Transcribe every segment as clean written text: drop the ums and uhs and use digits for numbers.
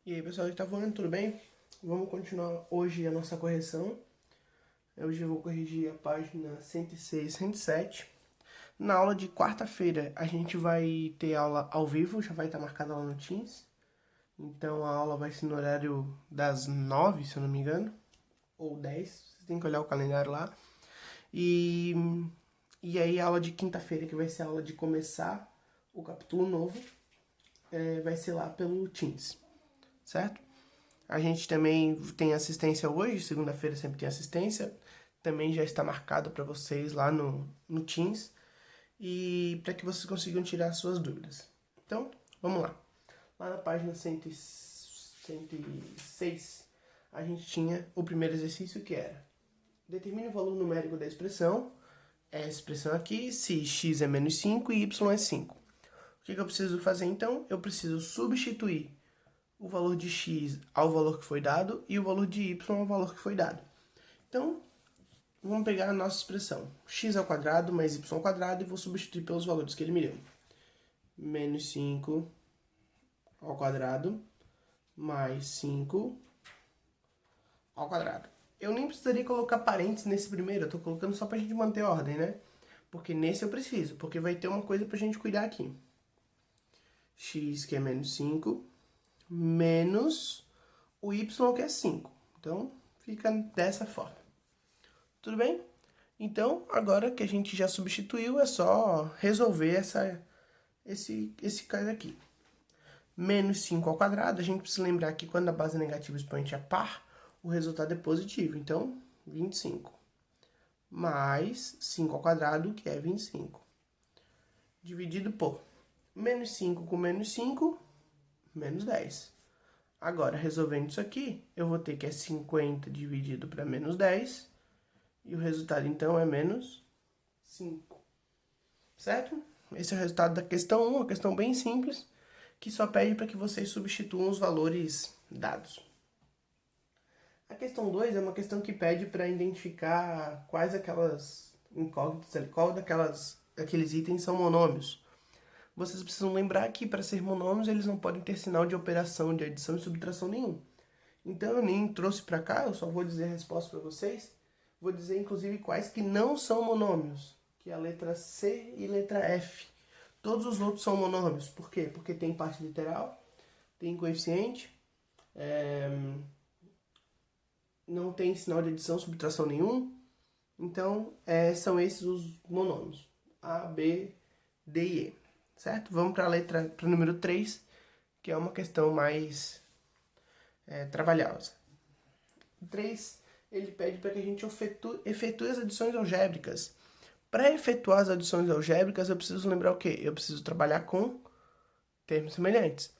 E aí, pessoal que tá falando, tudo bem? Vamos continuar hoje a nossa correção. Hoje eu vou corrigir a página 106 e 107. Na aula de quarta-feira, a gente vai ter aula ao vivo, já vai estar marcada lá no Teams. Então, a aula vai ser no horário das 9, se eu não me engano, ou 10, você tem que olhar o calendário lá. E, e aí, a aula de quinta-feira, que vai ser a aula de começar o capítulo novo, vai ser lá pelo Teams, certo? A gente também tem assistência hoje, segunda-feira sempre tem assistência. Também já está marcado para vocês lá no Teams. E para que vocês consigam tirar suas dúvidas. Então, vamos lá. Lá na página 106, a gente tinha o primeiro exercício que era: determine o valor numérico da expressão, essa expressão aqui, se x é menos 5 e y é 5. O que eu preciso fazer então? Eu preciso substituir o valor de x ao valor que foi dado e o valor de y ao valor que foi dado. Então, vamos pegar a nossa expressão, x ao quadrado mais y ao quadrado, e vou substituir pelos valores que ele me deu. Menos 5 ao quadrado mais 5 ao quadrado. Eu nem precisaria colocar parênteses nesse primeiro, eu estou colocando só para a gente manter a ordem, né? Porque nesse eu preciso, porque vai ter uma coisa para a gente cuidar aqui. X, que é menos 5, menos o y, que é 5. Então, fica dessa forma. Tudo bem? Então, agora que a gente já substituiu, é só resolver esse caso aqui. Menos 5 ao quadrado, a gente precisa lembrar que quando a base é negativa e o expoente é par, o resultado é positivo. Então, 25. Mais 5 ao quadrado, que é 25. Dividido por menos 5 com menos 5, menos 10. Agora, resolvendo isso aqui, eu vou ter que é 50 dividido para menos 10. E o resultado, então, é menos 5. Certo? Esse é o resultado da questão 1, uma questão bem simples, que só pede para que vocês substituam os valores dados. A questão 2 é uma questão que pede para identificar quais aquelas incógnitas, aqueles itens são monômios. Vocês precisam lembrar que para ser monômios eles não podem ter sinal de operação de adição e subtração nenhum. Então eu nem trouxe para cá, eu só vou dizer a resposta para vocês. Vou dizer inclusive quais que não são monômios, que é a letra C e letra F. Todos os outros são monômios. Por quê? Porque tem parte literal, tem coeficiente, não tem sinal de adição, subtração nenhum. Então, são esses os monômios. A, B, D e E. Certo? Vamos para o número 3, que é uma questão mais trabalhosa. O 3, ele pede para que a gente efetue as adições algébricas. Para efetuar as adições algébricas, eu preciso lembrar o quê? Eu preciso trabalhar com termos semelhantes.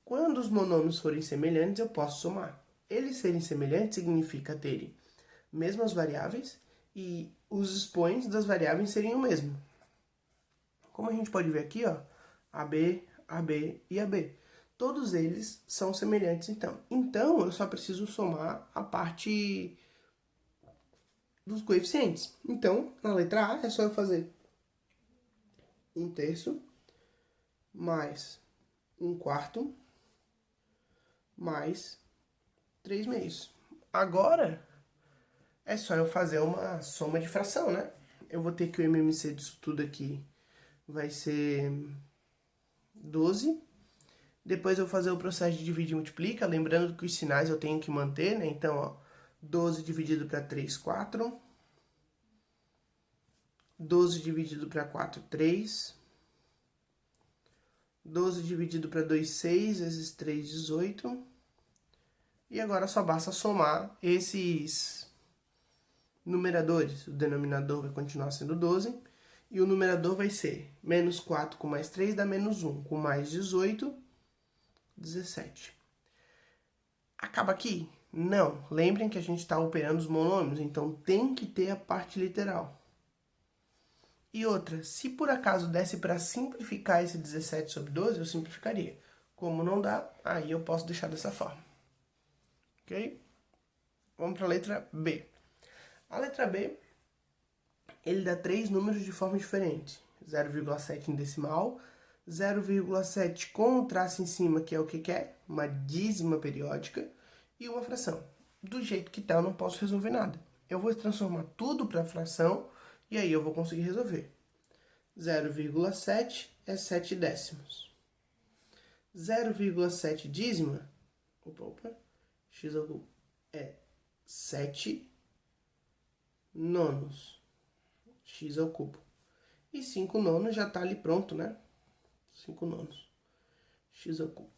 Quando os monômios forem semelhantes, eu posso somar. Eles serem semelhantes significa terem mesmas variáveis e os expoentes das variáveis serem o mesmo. Como a gente pode ver aqui, ó, AB, AB e AB. Todos eles são semelhantes, então. Então, eu só preciso somar a parte dos coeficientes. Então, na letra A, é só eu fazer 1/3 mais 1/4 mais 3/2. Agora, é só eu fazer uma soma de fração, né? Eu vou ter que o MMC disso tudo aqui vai ser 12. Depois eu vou fazer o processo de dividir e multiplica, lembrando que os sinais eu tenho que manter, né? Então, ó, 12 dividido para 3, 4. 12 dividido para 4, 3. 12 dividido para 2, 6, vezes 3, 18. E agora só basta somar esses numeradores. O denominador vai continuar sendo 12. E o numerador vai ser menos 4 com mais 3 dá menos 1. Com mais 18, 17. Acaba aqui? Não. Lembrem que a gente está operando os monômios, então tem que ter a parte literal. E outra, se por acaso desse para simplificar esse 17 sobre 12, eu simplificaria. Como não dá, aí eu posso deixar dessa forma. Ok? Vamos para a letra B. A letra B, ele dá 3 números de forma diferente. 0,7 em decimal, 0,7 com o traço em cima, que é o que é? Uma dízima periódica, e uma fração. Do jeito que tá, eu não posso resolver nada. Eu vou transformar tudo para fração, e aí eu vou conseguir resolver. 0,7 é 7 décimos. 0,7 dízima, x ao cubo, é 7 nonos, x ao cubo. E 5 nonos já tá ali pronto, né? 5 nonos, x ao cubo.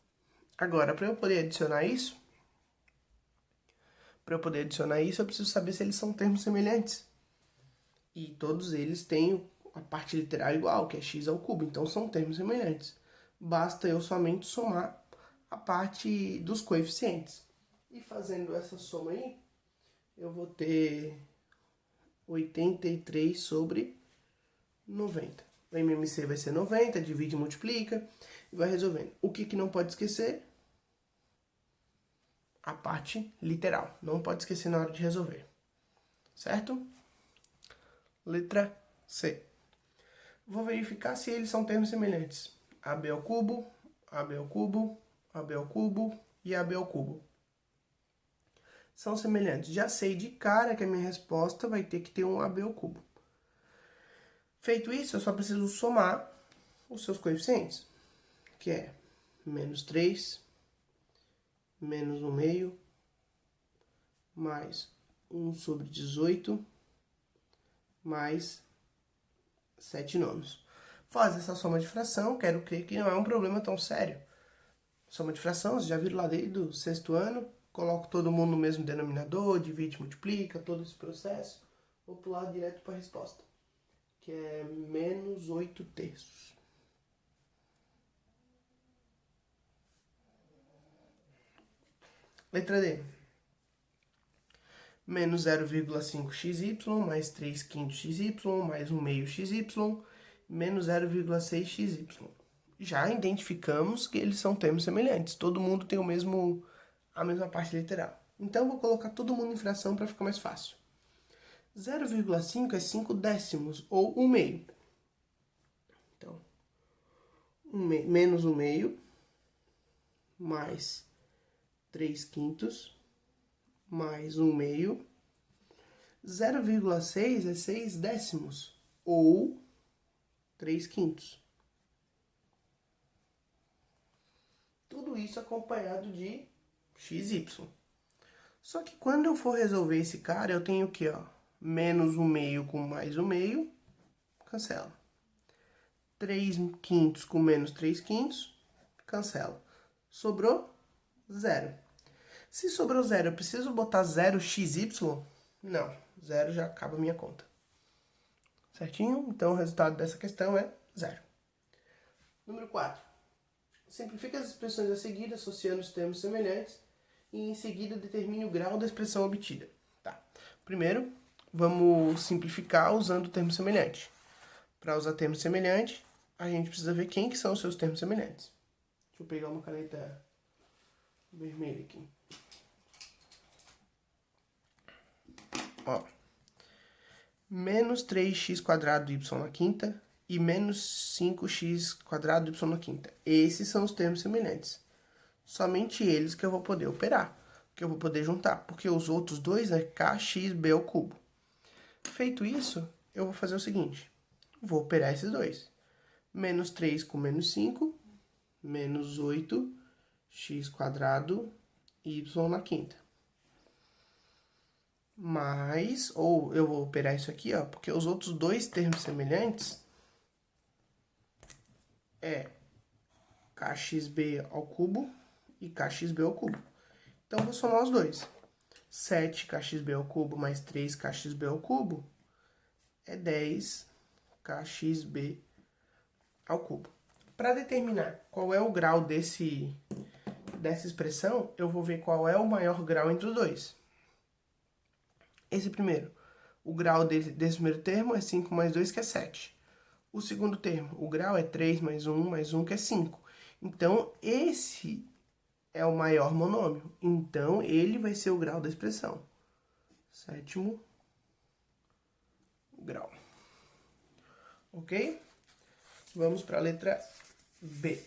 Agora, para eu poder adicionar isso, eu preciso saber se eles são termos semelhantes. E todos eles têm a parte literal igual, que é x ao cubo. Então, são termos semelhantes. Basta eu somente somar a parte dos coeficientes. E fazendo essa soma aí, eu vou ter 83 sobre 90. O MMC vai ser 90, divide e multiplica, e vai resolvendo. O que não pode esquecer? A parte literal. Não pode esquecer na hora de resolver. Certo? Letra C. Vou verificar se eles são termos semelhantes. AB ao cubo, AB ao cubo, AB ao cubo e AB ao cubo. São semelhantes. Já sei de cara que a minha resposta vai ter que ter um AB ao cubo. Feito isso, eu só preciso somar os seus coeficientes, que é menos 3, menos 1 meio, mais 1 sobre 18, mais 7 nonos. Faz essa soma de fração, quero crer que não é um problema tão sério. Soma de fração, vocês já viram lá desde o 6º ano, coloco todo mundo no mesmo denominador, divide, multiplica, todo esse processo. Vou pular direto para a resposta, que é menos 8 terços. Letra D. Menos 0,5xy, mais 3 quintos xy, mais 1 meio xy, menos 0,6xy. Já identificamos que eles são termos semelhantes. Todo mundo tem a mesma parte literal. Então, vou colocar todo mundo em fração para ficar mais fácil. 0,5 é 5 décimos, ou 1 meio. Então, menos 1 meio, mais 3 quintos, mais 1 meio. 0,6 é 6 décimos, ou 3 quintos. Tudo isso acompanhado de xy. Só que quando eu for resolver esse cara, eu tenho aqui, ó, menos 1 meio com mais 1 meio, cancela. 3 quintos com menos 3 quintos, cancela. Sobrou 0. Se sobrou 0, eu preciso botar 0xy? Não, 0 já acaba a minha conta. Certinho? Então, o resultado dessa questão é 0. Número 4. Simplifique as expressões a seguir, associando os termos semelhantes, e em seguida determine o grau da expressão obtida. Tá. Primeiro, vamos simplificar usando o termo semelhante. Para usar termo semelhante, a gente precisa ver quem que são os seus termos semelhantes. Deixa eu pegar uma caneta vermelha aqui. Ó, menos 3x² y na quinta e menos 5x² y na quinta. Esses são os termos semelhantes. Somente eles que eu vou poder operar, que eu vou poder juntar, porque os outros dois é kxb ao cubo. Feito isso, eu vou fazer o seguinte, vou operar esses dois. Menos 3 com menos 5, menos 8x² y na quinta. Mais, ou eu vou operar isso aqui, ó, porque os outros dois termos semelhantes é kxb ao cubo e kxb ao cubo. Então, vou somar os dois. 7kxb ao cubo mais 3kxb ao cubo é 10kxb ao cubo. Para determinar qual é o grau dessa expressão, eu vou ver qual é o maior grau entre os dois. Esse primeiro, o grau desse primeiro termo é 5 mais 2, que é 7. O segundo termo, o grau é 3 mais 1, que é 5. Então, esse é o maior monômio. Então, ele vai ser o grau da expressão. 7º grau. Ok? Vamos para a letra B.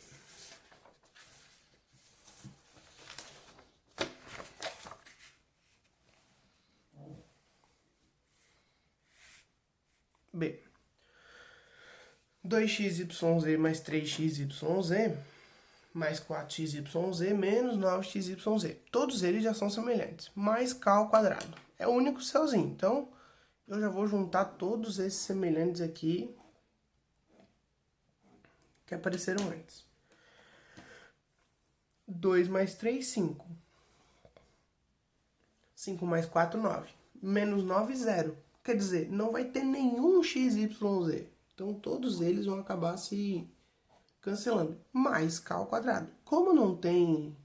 B. 2xyz mais 3xyz mais 4xyz menos 9xyz. Todos eles já são semelhantes. Mais k ao quadrado. É o único céuzinho. Então, eu já vou juntar todos esses semelhantes aqui que apareceram antes. 2 mais 3, 5. 5 mais 4, 9. Menos 9, 0. Quer dizer, não vai ter nenhum xyz. Então, todos eles vão acabar se cancelando. Mais k ao quadrado. Como não tem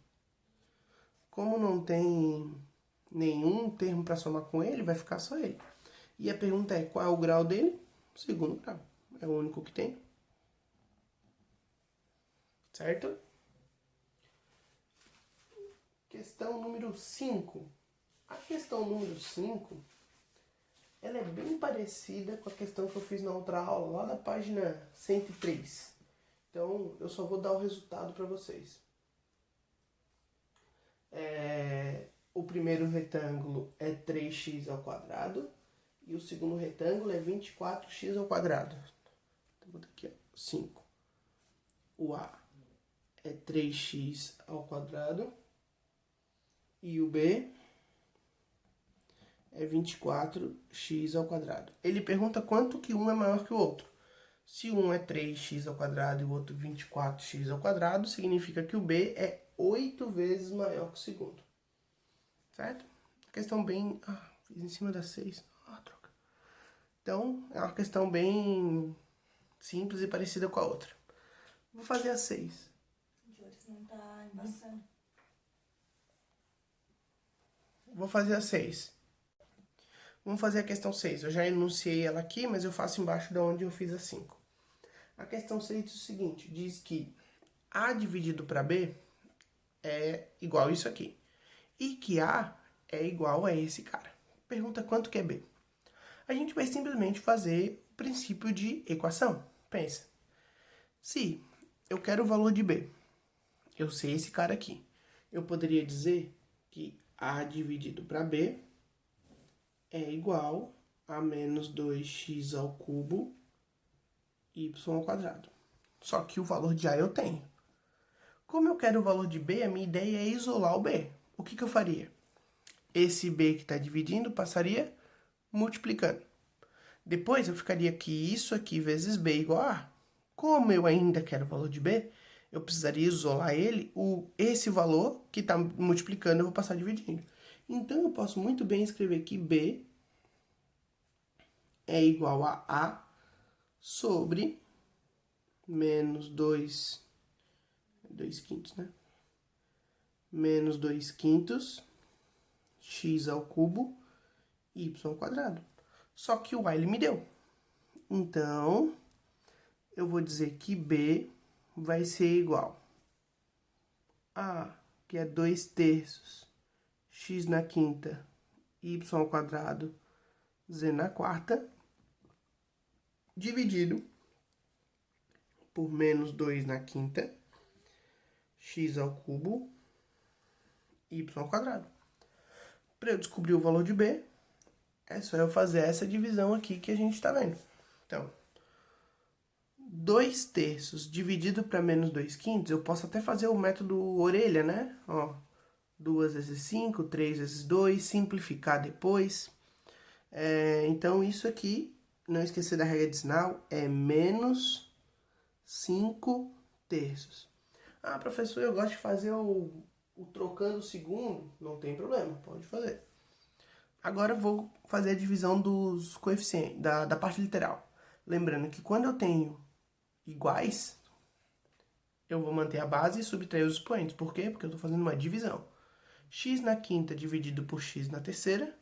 nenhum termo para somar com ele, vai ficar só ele. E a pergunta é, qual é o grau dele? Segundo grau. É o único que tem. Certo? Questão número 5. A questão número 5, ela é bem parecida com a questão que eu fiz na outra aula, lá da página 103. Então, eu só vou dar o resultado para vocês. O primeiro retângulo é 3x ao quadrado e o segundo retângulo é 24x ao quadrado. Então, vou botar aqui, ó, 5. O A é 3x ao quadrado e o B é 24x ao quadrado. Ele pergunta quanto que um é maior que o outro. Se um é 3x ao quadrado e o outro 24x ao quadrado, significa que o B é 8 vezes maior que o segundo. Certo? Questão bem... fiz em cima da 6. Troca. Então, é uma questão bem simples e parecida com a outra. Vou fazer a 6. Não tá embaçando. Vou fazer a 6. Vamos fazer a questão 6. Eu já enunciei ela aqui, mas eu faço embaixo de onde eu fiz a 5. A questão 6 diz o seguinte, diz que A dividido para B é igual a isso aqui. E que A é igual a esse cara. Pergunta quanto que é B. A gente vai simplesmente fazer o princípio de equação. Pensa. Se eu quero o valor de B, eu sei esse cara aqui. Eu poderia dizer que A dividido para B é igual a menos 2x ao cubo y ao quadrado. Só que o valor de A eu tenho. Como eu quero o valor de B, a minha ideia é isolar o B. O que eu faria? Esse B que está dividindo passaria multiplicando. Depois eu ficaria que isso aqui vezes B igual a A. Como eu ainda quero o valor de B, eu precisaria isolar ele, esse valor que está multiplicando eu vou passar dividindo. Então eu posso muito bem escrever que B é igual a A sobre menos 2 quintos, né? Menos 2 quintos x ao cubo y ao quadrado. Só que o A ele me deu. Então, eu vou dizer que B vai ser igual a, que é 2 terços, x na quinta, y ao quadrado, z na quarta, dividido por menos 2 na quinta, x ao cubo, y ao quadrado. Para eu descobrir o valor de B, é só eu fazer essa divisão aqui que a gente está vendo. Então, 2 terços dividido para menos 2 quintos, eu posso até fazer o método orelha, né? Ó, 2 vezes 5, 3 vezes 2, simplificar depois. Então, isso aqui, não esquecer da regra de sinal, é menos 5 terços. Ah, professor, eu gosto de fazer o trocando o segundo. Não tem problema, pode fazer. Agora eu vou fazer a divisão dos coeficientes, da parte literal. Lembrando que quando eu tenho iguais, eu vou manter a base e subtrair os expoentes. Por quê? Porque eu estou fazendo uma divisão. X na quinta dividido por x na terceira,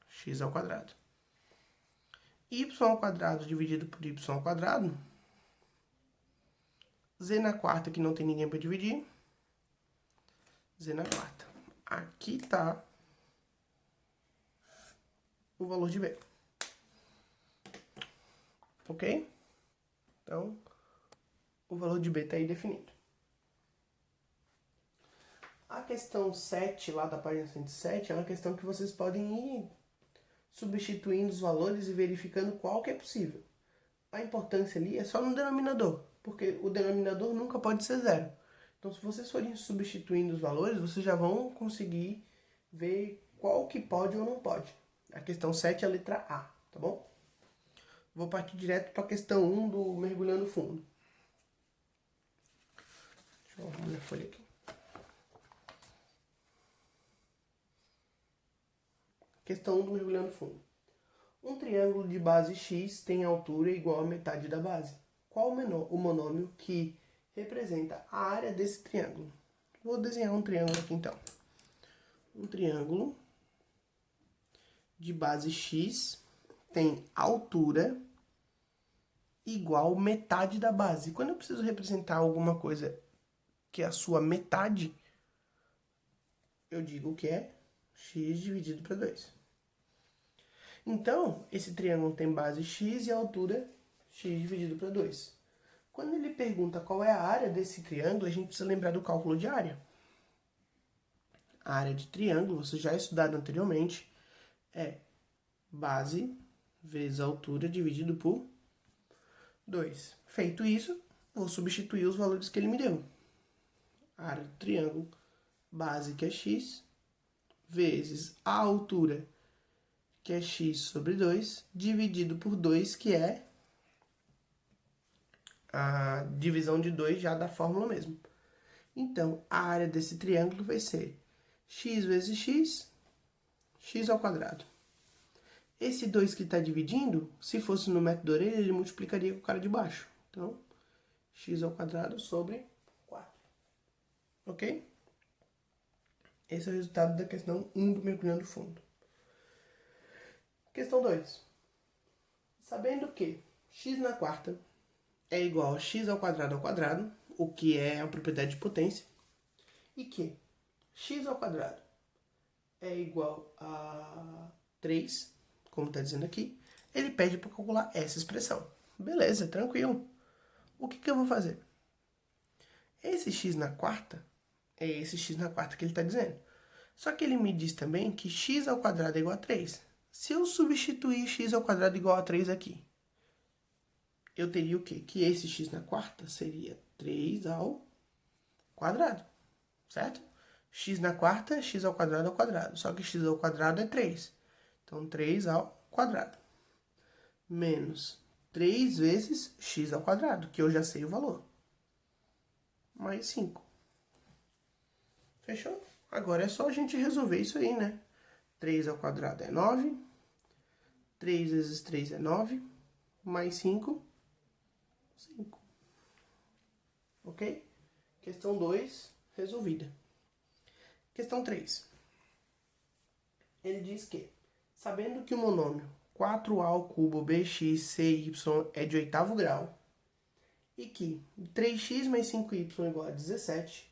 x ao quadrado. Y ao quadrado dividido por y ao quadrado, z na quarta, que não tem ninguém para dividir, z na quarta. Aqui está o valor de B. Ok? Então, o valor de b está aí definido. A questão 7, lá da página 107, é uma questão que vocês podem ir substituindo os valores e verificando qual que é possível. A importância ali é só no denominador, porque o denominador nunca pode ser zero. Então, se vocês forem substituindo os valores, vocês já vão conseguir ver qual que pode ou não pode. A questão 7 é a letra A, tá bom? Vou partir direto para a questão 1 do mergulhando fundo. Deixa eu arrumar minha folha aqui. Questão 1 do mergulhando fundo. Um triângulo de base x tem altura igual a metade da base. Qual o monômio que representa a área desse triângulo? Vou desenhar um triângulo aqui então. Um triângulo de base x tem altura igual metade da base. Quando eu preciso representar alguma coisa que é a sua metade, eu digo que é x dividido para 2. Então, esse triângulo tem base x e altura x dividido para 2. Quando ele pergunta qual é a área desse triângulo, a gente precisa lembrar do cálculo de área. A área de triângulo, você já estudado anteriormente, é base vezes altura dividido por 2. Feito isso, vou substituir os valores que ele me deu. A área do triângulo, base que é x, vezes a altura, que é x sobre 2, dividido por 2, que é a divisão de 2 já da fórmula mesmo. Então, a área desse triângulo vai ser x vezes x, x ao quadrado. Esse 2 que está dividindo, se fosse no método orelha, ele multiplicaria com o cara de baixo. Então, x ao quadrado sobre 4. Ok? Esse é o resultado da questão 1 do mergulhando fundo. Questão 2. Sabendo que x na quarta é igual a x ao quadrado, o que é a propriedade de potência, e que x ao quadrado é igual a 3, como está dizendo aqui, ele pede para calcular essa expressão. Beleza, tranquilo. O que eu vou fazer? Esse x na quarta é esse x na quarta que ele está dizendo. Só que ele me diz também que x ao quadrado é igual a 3. Se eu substituir x ao quadrado igual a 3 aqui, eu teria o quê? Que esse x na quarta seria 3 ao quadrado, certo? X na quarta, x ao quadrado, só que x ao quadrado é 3. Então, 3 ao quadrado. Menos 3 vezes x ao quadrado, que eu já sei o valor. Mais 5. Fechou? Agora é só a gente resolver isso aí, né? 3 ao quadrado é 9. 3 vezes 3 é 9. Mais 5, 5. Ok? Questão 2, resolvida. Questão 3. Ele diz que, sabendo que o monômio 4a ao cubo bx cy é de oitavo grau, e que 3x mais 5y é igual a 17,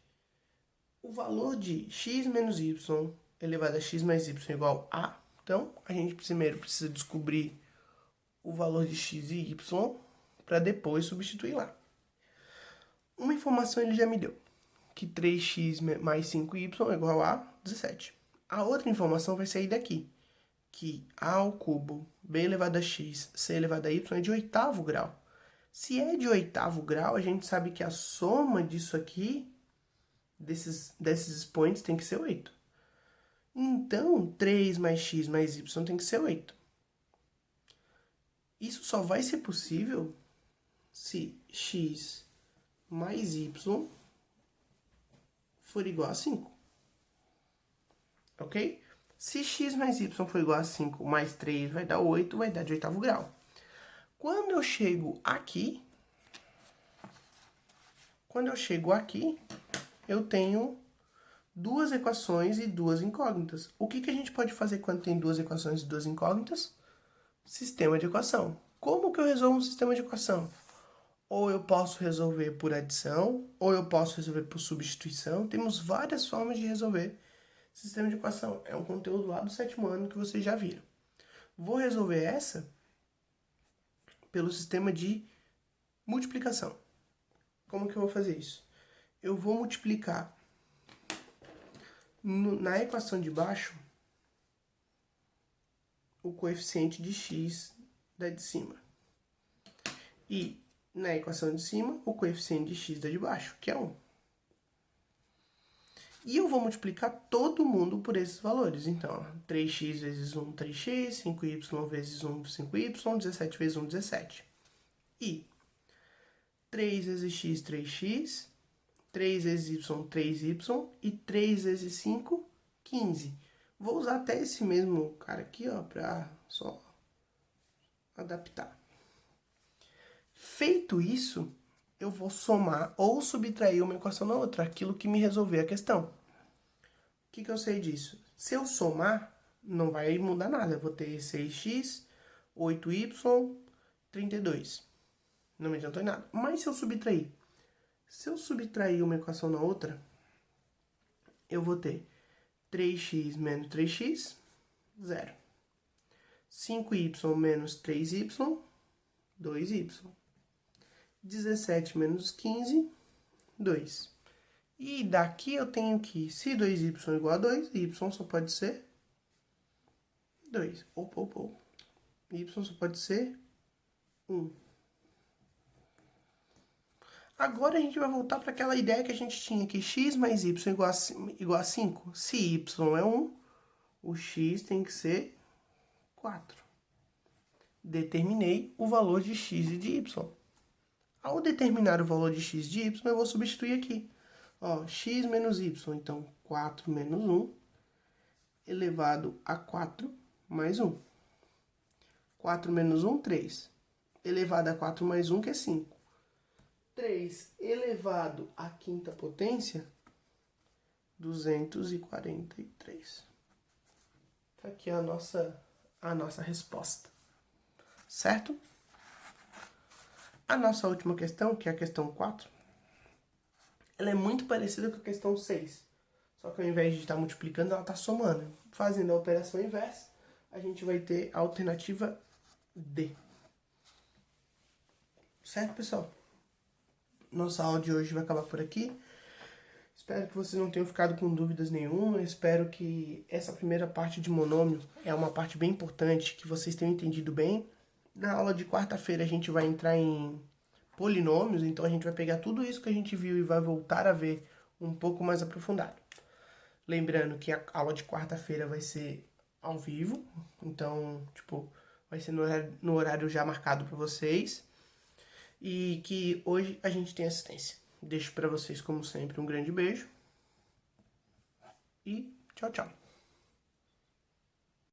o valor de x menos y elevado a x mais y é igual a... Então, a gente primeiro precisa descobrir o valor de x e y para depois substituir lá. Uma informação ele já me deu, que 3x mais 5y é igual a 17. A outra informação vai sair daqui, que a ao cubo b elevado a x, c elevado a y é de oitavo grau. Se é de oitavo grau, a gente sabe que a soma disso aqui, desses expoentes, tem que ser 8. Então, 3 mais x mais y tem que ser 8. Isso só vai ser possível se x mais y for igual a 5. Ok? Se x mais y for igual a 5 mais 3 vai dar 8, vai dar de oitavo grau. Quando eu chego aqui, eu tenho duas equações e duas incógnitas. O que a gente pode fazer quando tem duas equações e duas incógnitas? Sistema de equação. Como que eu resolvo um sistema de equação? Ou eu posso resolver por adição, ou eu posso resolver por substituição. Temos várias formas de resolver sistema de equação. É um conteúdo lá do 7º ano que vocês já viram. Vou resolver essa pelo sistema de multiplicação. Como que eu vou fazer isso? Eu vou multiplicar na equação de baixo o coeficiente de x da de cima. E na equação de cima, o coeficiente de x da de baixo, que é 1. E eu vou multiplicar todo mundo por esses valores. Então, 3x vezes 1, 3x, 5y vezes 1, 5y, 17 vezes 1, 17. E 3 vezes x, 3x, 3 vezes y, 3y, e 3 vezes 5, 15. Vou usar até esse mesmo cara aqui, ó, pra só adaptar. Feito isso, eu vou somar ou subtrair uma equação na outra, aquilo que me resolver a questão. O que eu sei disso? Se eu somar, não vai mudar nada. Eu vou ter 6x, 8y, 32. Não me adiantou em nada. Mas se eu subtrair uma equação na outra, eu vou ter 3x menos 3x, 0. 5y menos 3y, 2y. 17 menos 15, 2. E daqui eu tenho que, se 2y é igual a 2, y só pode ser 2. Y só pode ser 1. Agora a gente vai voltar para aquela ideia que a gente tinha, que x mais y igual a 5. Se y é 1, o x tem que ser 4. Determinei o valor de x e de y. Ao determinar o valor de x e de y, eu vou substituir aqui. Ó, x menos y, então 4 menos 1, elevado a 4 mais 1. 4 menos 1, 3. Elevado a 4 mais 1, que é 5. 3 elevado à quinta potência, 243. Tá aqui a nossa resposta. Certo? A nossa última questão, que é a questão 4, ela é muito parecida com a questão 6. Só que ao invés de estar multiplicando, ela está somando. Fazendo a operação inversa, a gente vai ter a alternativa D. Certo, pessoal? Nossa aula de hoje vai acabar por aqui. Espero que vocês não tenham ficado com dúvidas nenhuma. Espero que essa primeira parte de monômio é uma parte bem importante, que vocês tenham entendido bem. Na aula de quarta-feira a gente vai entrar em polinômios, então a gente vai pegar tudo isso que a gente viu e vai voltar a ver um pouco mais aprofundado. Lembrando que a aula de quarta-feira vai ser ao vivo, então, vai ser no horário já marcado para vocês. E que hoje a gente tem assistência. Deixo para vocês, como sempre, um grande beijo. E tchau, tchau.